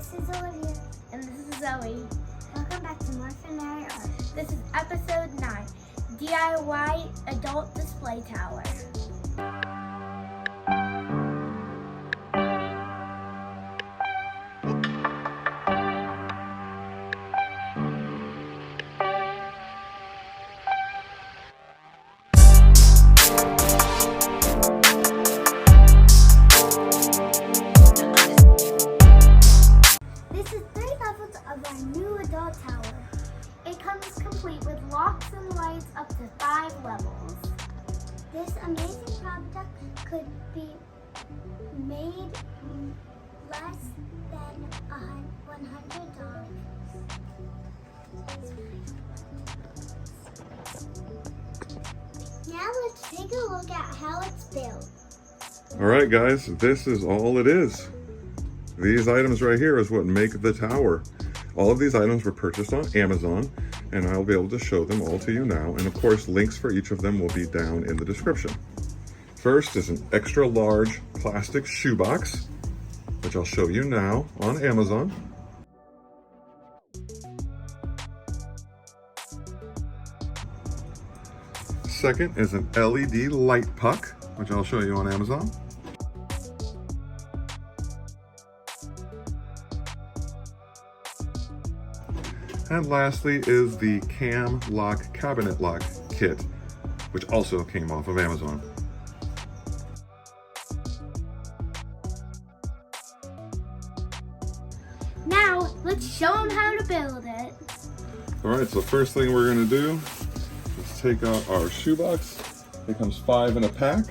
This is Olivia. And this is Zoe. Welcome back to Morph Market. This is episode 9, DIY Adult Display Tower. This is 3 levels of our new adult tower. It comes complete with locks and lights up to 5 levels. This amazing project could be made less than $100. Now let's take a look at how it's built. All right, guys, this is all it is. These items right here is what make the tower. All of these items were purchased on Amazon, and I'll be able to show them all to you now. And of course, links for each of them will be down in the description. First is an extra large plastic shoebox, which I'll show you now on Amazon. Second is an LED light puck, which I'll show you on Amazon. And lastly is the cam lock cabinet lock kit, which also came off of Amazon. Now, let's show them how to build it. All right, so first thing we're gonna do is take out our shoebox. It comes 5 in a pack,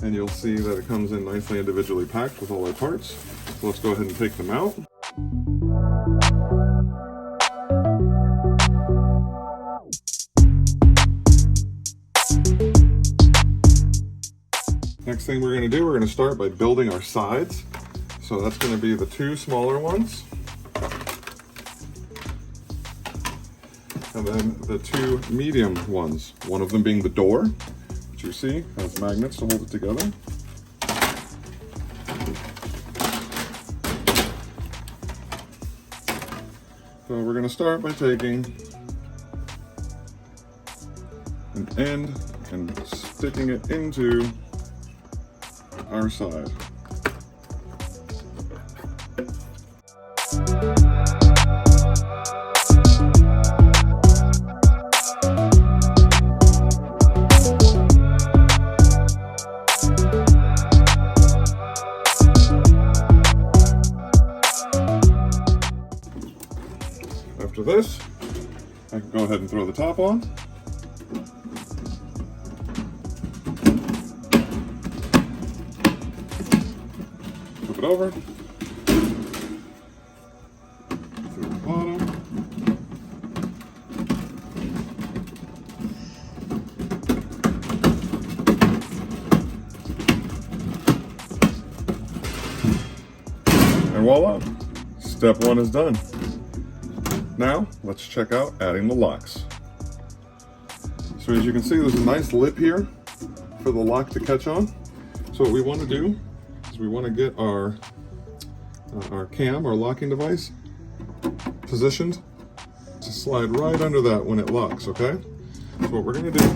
and you'll see that it comes in nicely individually packed with all our parts. So let's go ahead and take them out. Next thing we're going to do, we're going to start by building our sides. So that's going to be the 2 smaller ones. And then the 2 medium ones. One of them being the door, which you see has magnets to hold it together. So we're going to start by taking an end and sticking it into our side. After this, I can go ahead and throw the top on. Flip it over. Through the bottom. And voila! Step 1 is done. Now, let's check out adding the locks. So as you can see, there's a nice lip here for the lock to catch on. So what we want to do is we want to get our cam, our locking device, positioned to slide right under that when it locks, okay? So what we're going to do,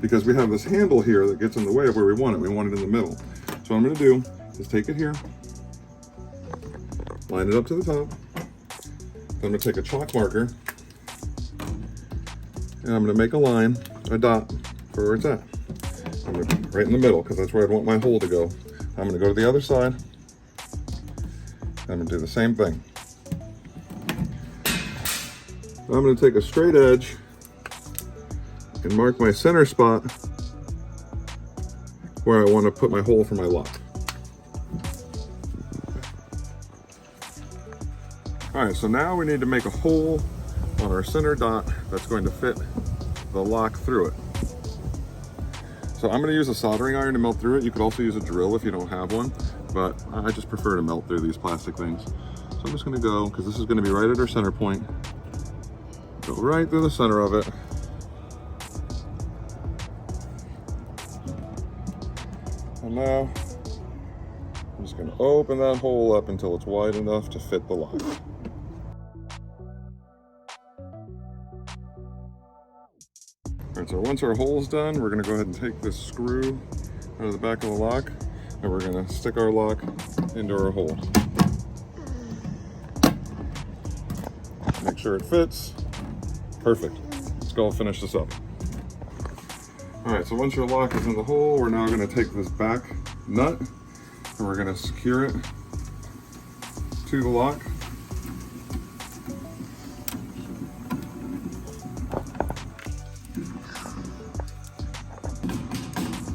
because we have this handle here that gets in the way of where we want it in the middle. So what I'm going to do is take it here, line it up to the top. I'm going to take a chalk marker and I'm going to make a line, a dot, for where it's at. I'm going to right in the middle because that's where I want my hole to go. I'm going to go to the other side. I'm going to do the same thing. I'm going to take a straight edge and mark my center spot where I want to put my hole for my lock. All right, so now we need to make a hole on our center dot that's going to fit the lock through it. So I'm going to use a soldering iron to melt through it. You could also use a drill if you don't have one, but I just prefer to melt through these plastic things. So I'm just going to go, because this is going to be right at our center point, go right through the center of it. And now I'm just Just gonna open that hole up until it's wide enough to fit the lock. All right, so once our hole's done, we're gonna go ahead and take this screw out of the back of the lock, and we're gonna stick our lock into our hole. Make sure it fits. Perfect. Let's go finish this up. All right, so once your lock is in the hole, we're now gonna take this back nut and we're gonna secure it to the lock.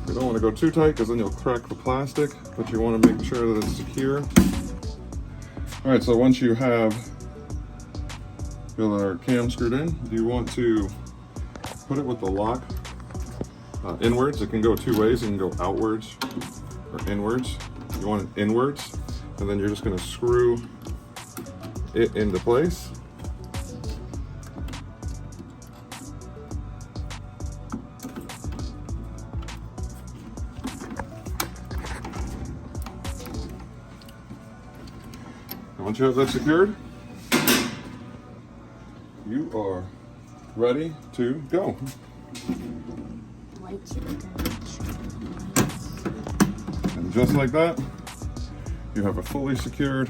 You don't want to go too tight because then you'll crack the plastic, but you want to make sure that it's secure. All right, so once you have our cam screwed in, you want to put it with the lock inwards. It can go two ways. It can go outwards or inwards. You want it inwards, and then you're just going to screw it into place. And once you have that secured, you are ready to go. And just like that, you have a fully secured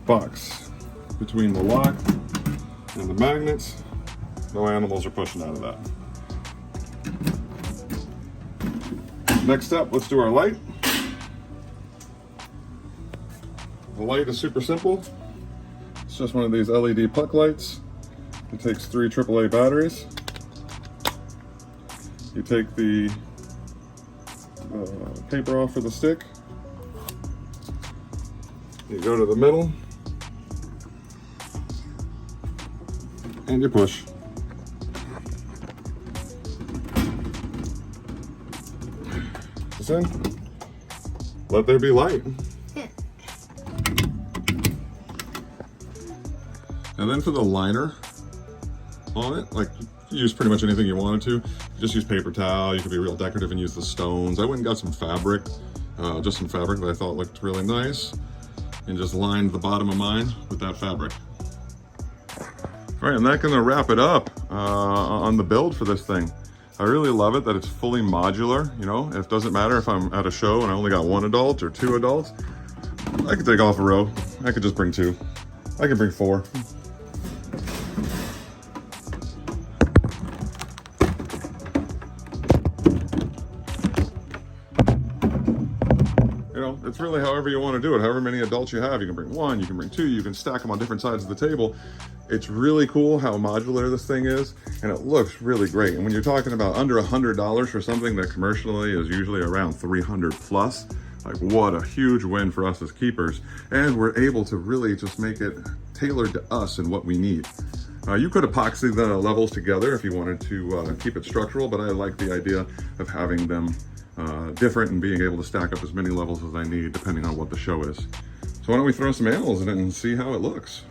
box between the lock and the magnets. No animals are pushing out of that. Next up, let's do our light. The light is super simple. It's just one of these LED puck lights. It takes 3 AAA batteries. You take the paper off for the stick. You go to the middle and you push. This in. Let there be light. And then for the liner on it, like you use pretty much anything you wanted to. You just use paper towel. You could be real decorative and use the stones. I went and got some fabric, just some fabric that I thought looked really nice, and just lined the bottom of mine with that fabric. All right, and that's gonna wrap it up on the build for this thing. I really love it that it's fully modular. You know, it doesn't matter if I'm at a show and I only got 1 adult or 2 adults. I could take off a row. I could just bring 2. I could bring 4. It's really however you want to do it. However many adults you have, you can bring 1, you can bring 2, you can stack them on different sides of the table. It's really cool how modular this thing is, and it looks really great. And when you're talking about under $100 for something that commercially is usually around 300 plus, like what a huge win for us as keepers. And we're able to really just make it tailored to us and what we need. You could epoxy the levels together if you wanted to keep it structural, but I like the idea of having them different and being able to stack up as many levels as I need depending on what the show is. So why don't we throw some animals in it and see how it looks.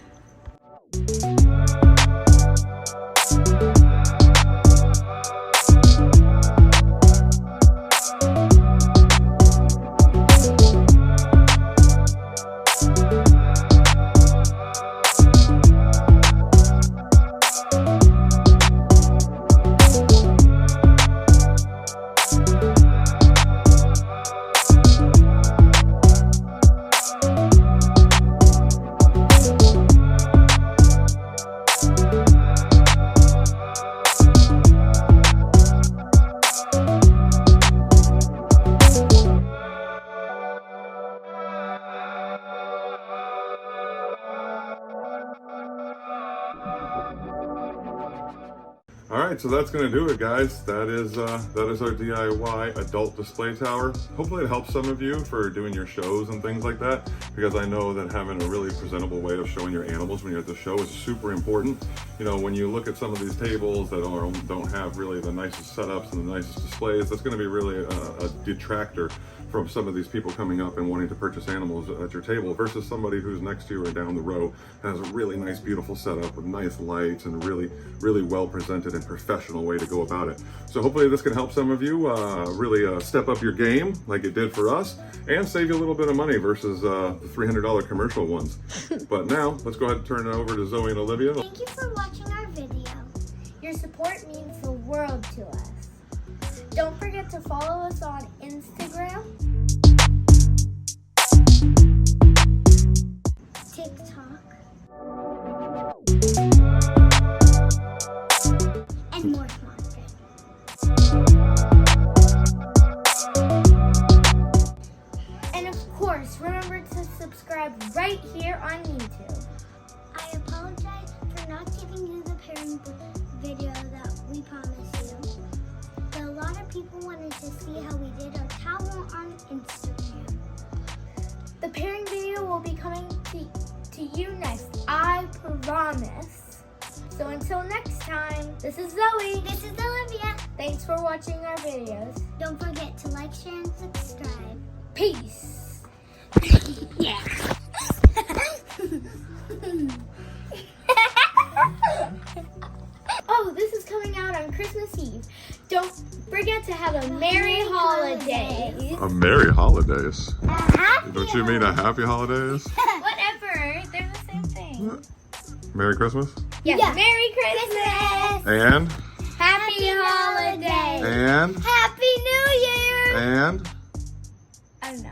All right, so that's gonna do it, guys. That is our DIY adult display tower. Hopefully it helps some of you for doing your shows and things like that, because I know that having a really presentable way of showing your animals when you're at the show is super important. You know, when you look at some of these tables that don't have really the nicest setups and the nicest displays, that's gonna be really a detractor from some of these people coming up and wanting to purchase animals at your table versus somebody who's next to you or down the row has a really nice, beautiful setup with nice lights and really, really well presented and perfect professional way to go about it. So hopefully this can help some of you really step up your game like it did for us and save you a little bit of money versus the $300 commercial ones. But now let's go ahead and turn it over to Zoe and Olivia. Thank you for watching our video. Your support means the world to us. Don't forget to follow us on Instagram, TikTok, and Morph Market. and of course, remember to subscribe right here on YouTube. I apologize for not giving you the pairing video that we promised you. But a lot of people wanted to see how we did our towel on Instagram. The pairing video will be coming to you next, I promise. So until next time, this is Zoe. This is Olivia. Thanks for watching our videos. Don't forget to like, share, and subscribe. Peace. Yeah. Oh, this is coming out on Christmas Eve. Don't forget to have a Merry Holidays. A Merry Holidays. Happy Don't you mean a Happy Holidays? Whatever, they're the same thing. Merry Christmas. Yes, Yeah. Merry Christmas. And? Happy Holidays. And? Happy New Year. And? I don't know.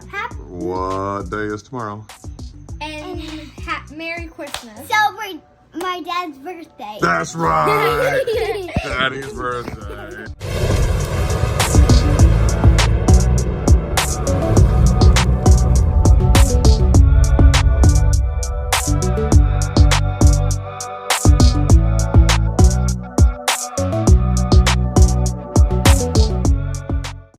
What day is tomorrow? And Merry Christmas. Celebrate my dad's birthday. That's right! Daddy's birthday.